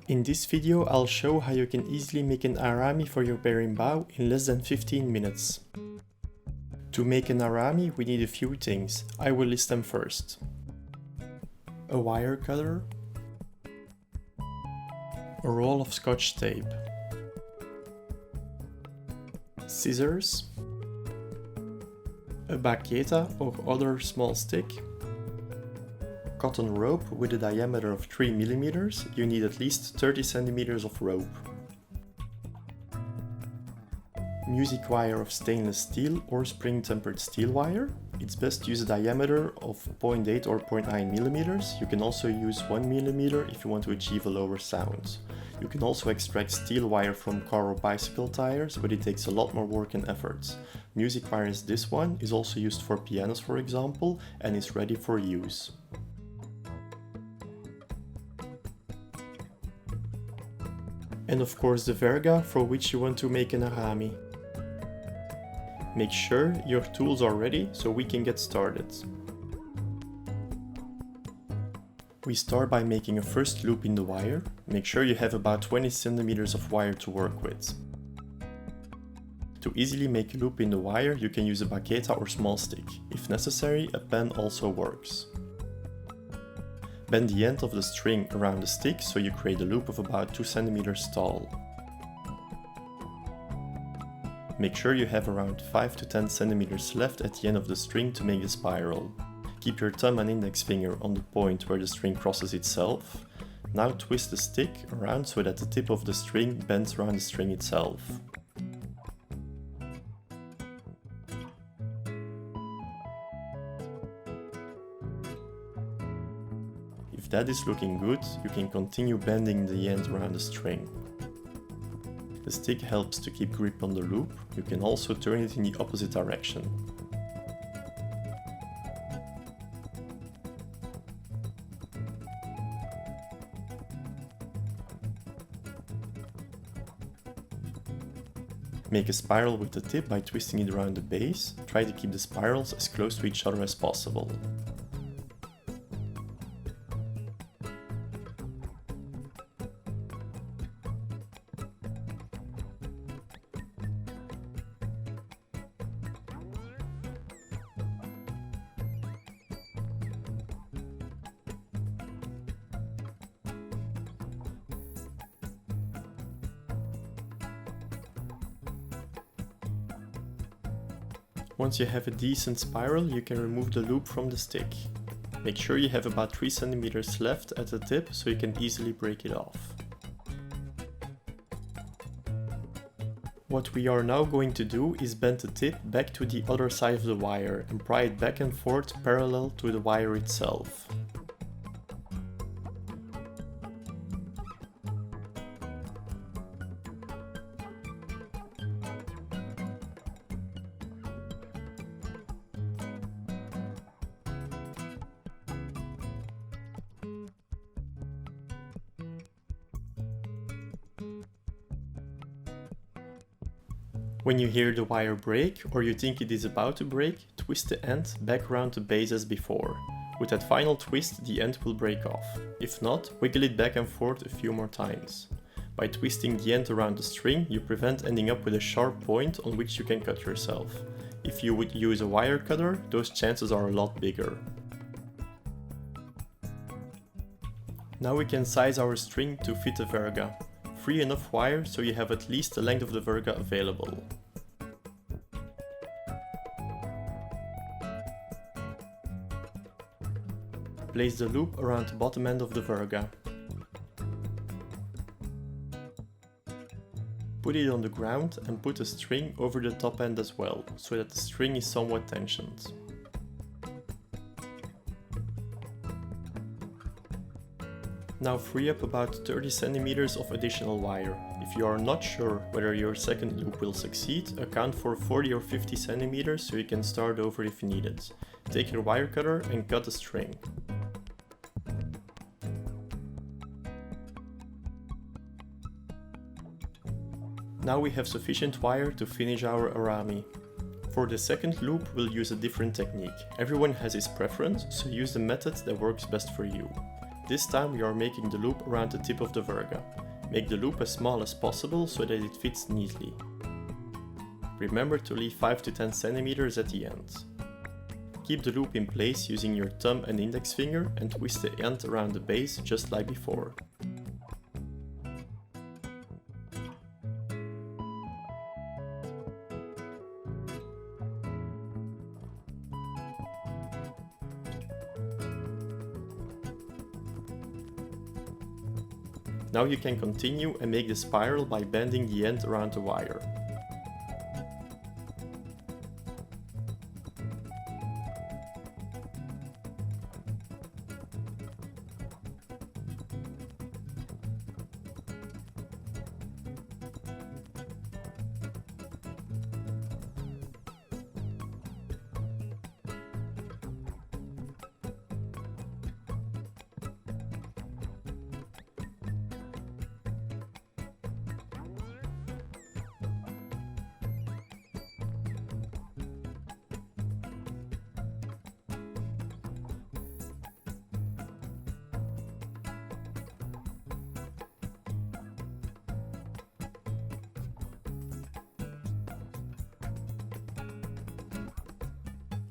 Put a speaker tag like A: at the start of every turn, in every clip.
A: In this video I'll show how you can easily make an arame for your berimbau in less than 15 minutes. To make an arame we need a few things. I will list them first. A wire cutter, a roll of scotch tape, scissors, a baqueta or other small stick, cotton rope with a diameter of 3 mm, you need at least 30 cm of rope. Music wire of stainless steel or spring tempered steel wire. It's best to use a diameter of 0.8 or 0.9 mm. You can also use 1 mm if you want to achieve a lower sound. You can also extract steel wire from car or bicycle tires, but it takes a lot more work and effort. Music wire as this one is also used for pianos, for example, and is ready for use. And of course the verga for which you want to make an arame. Make sure your tools are ready so we can get started. We start by making a first loop in the wire. Make sure you have about 20 cm of wire to work with. To easily make a loop in the wire, you can use a baqueta or small stick. If necessary, a pen also works. Bend the end of the string around the stick so you create a loop of about 2 cm tall. Make sure you have around 5 to 10 cm left at the end of the string to make the spiral. Keep your thumb and index finger on the point where the string crosses itself. Now twist the stick around so that the tip of the string bends around the string itself. If that is looking good, you can continue bending the end around the string. The stick helps to keep grip on the loop. You can also turn it in the opposite direction. Make a spiral with the tip by twisting it around the base. Try to keep the spirals as close to each other as possible. Once you have a decent spiral, you can remove the loop from the stick. Make sure you have about 3 cm left at the tip so you can easily break it off. What we are now going to do is bend the tip back to the other side of the wire and pry it back and forth parallel to the wire itself. When you hear the wire break, or you think it is about to break, twist the end back around the base as before. With that final twist, the end will break off. If not, wiggle it back and forth a few more times. By twisting the end around the string, you prevent ending up with a sharp point on which you can cut yourself. If you would use a wire cutter, those chances are a lot bigger. Now we can size our string to fit the verga. Free enough wire so you have at least the length of the verga available. Place the loop around the bottom end of the verga. Put it on the ground and put a string over the top end as well, so that the string is somewhat tensioned. Now free up about 30 cm of additional wire. If you are not sure whether your second loop will succeed, account for 40 or 50 cm so you can start over if you need it. Take your wire cutter and cut the string. Now we have sufficient wire to finish our arame. For the second loop, we'll use a different technique. Everyone has his preference, so use the method that works best for you. This time we are making the loop around the tip of the verga. Make the loop as small as possible so that it fits neatly. Remember to leave 5 to 10 centimeters at the end. Keep the loop in place using your thumb and index finger and twist the end around the base just like before. Now you can continue and make the spiral by bending the end around the wire.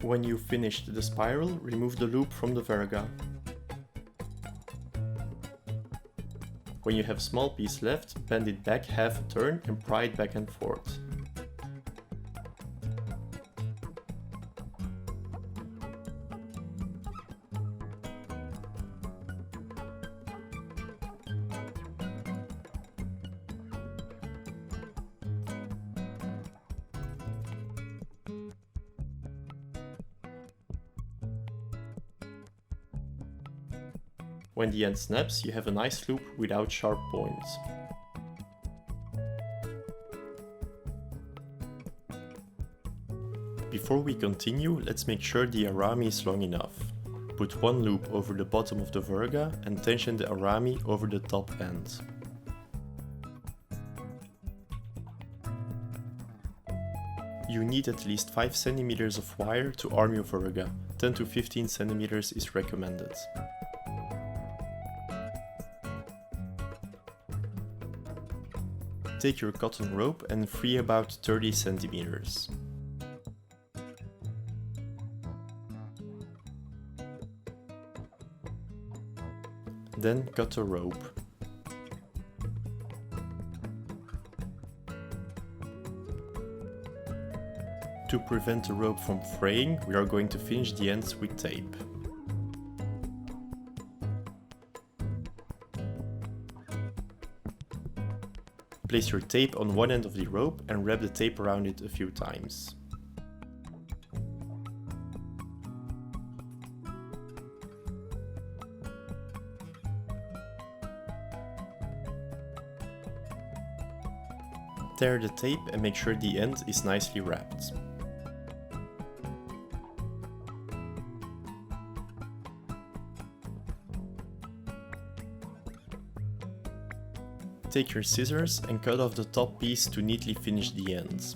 A: When you've finished the spiral, remove the loop from the verga. When you have a small piece left, bend it back half a turn and pry it back and forth. When the end snaps, you have a nice loop without sharp points. Before we continue, let's make sure the arame is long enough. Put one loop over the bottom of the verga and tension the arame over the top end. You need at least 5 cm of wire to arm your verga. 10 to 15 cm is recommended. Take your cotton rope and free about 30 centimeters. Then cut a rope. To prevent the rope from fraying, we are going to finish the ends with tape. Place your tape on one end of the rope and wrap the tape around it a few times. Tear the tape and make sure the end is nicely wrapped. Take your scissors and cut off the top piece to neatly finish the ends.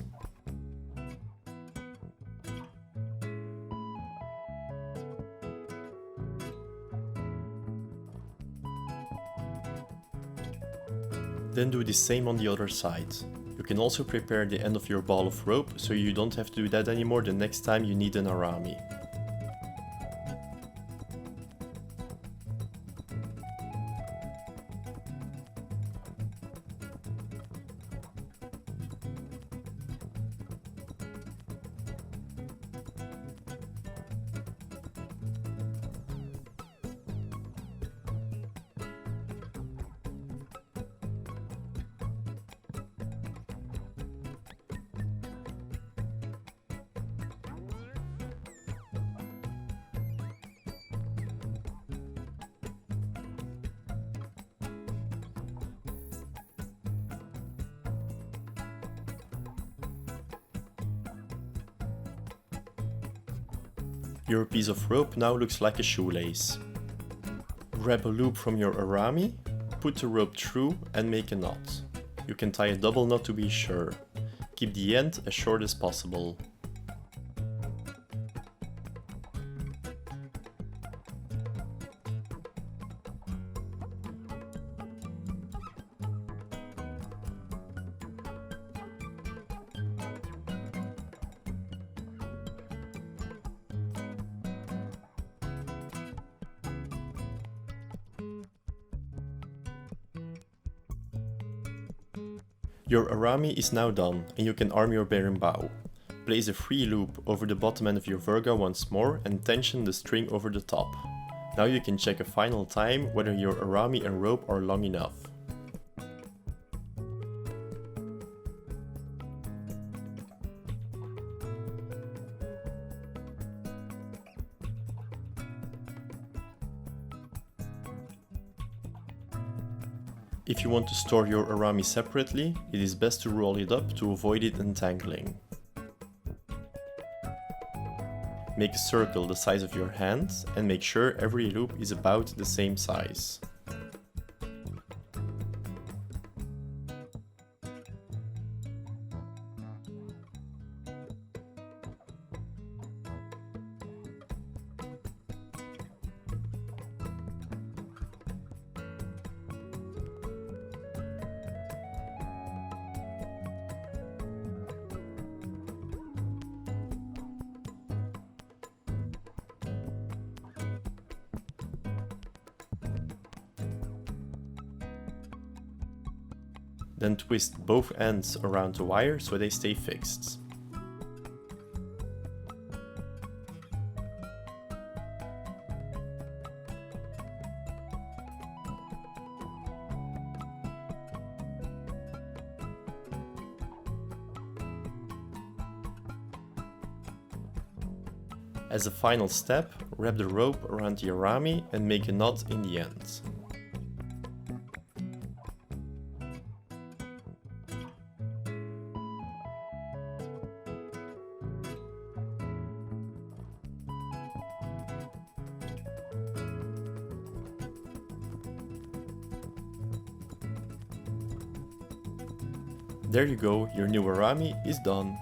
A: Then do the same on the other side. You can also prepare the end of your ball of rope so you don't have to do that anymore the next time you need an arame. Your piece of rope now looks like a shoelace. Grab a loop from your arame, put the rope through and make a knot. You can tie a double knot to be sure. Keep the end as short as possible. Your arame is now done and you can arm your berimbau. Place a free loop over the bottom end of your virga once more and tension the string over the top. Now you can check a final time whether your arame and rope are long enough. If you want to store your arame separately, it is best to roll it up to avoid it entangling. Make a circle the size of your hand and make sure every loop is about the same size. Then twist both ends around the wire so they stay fixed. As a final step, wrap the rope around the arame and make a knot in the end. There you go, your new arame is done.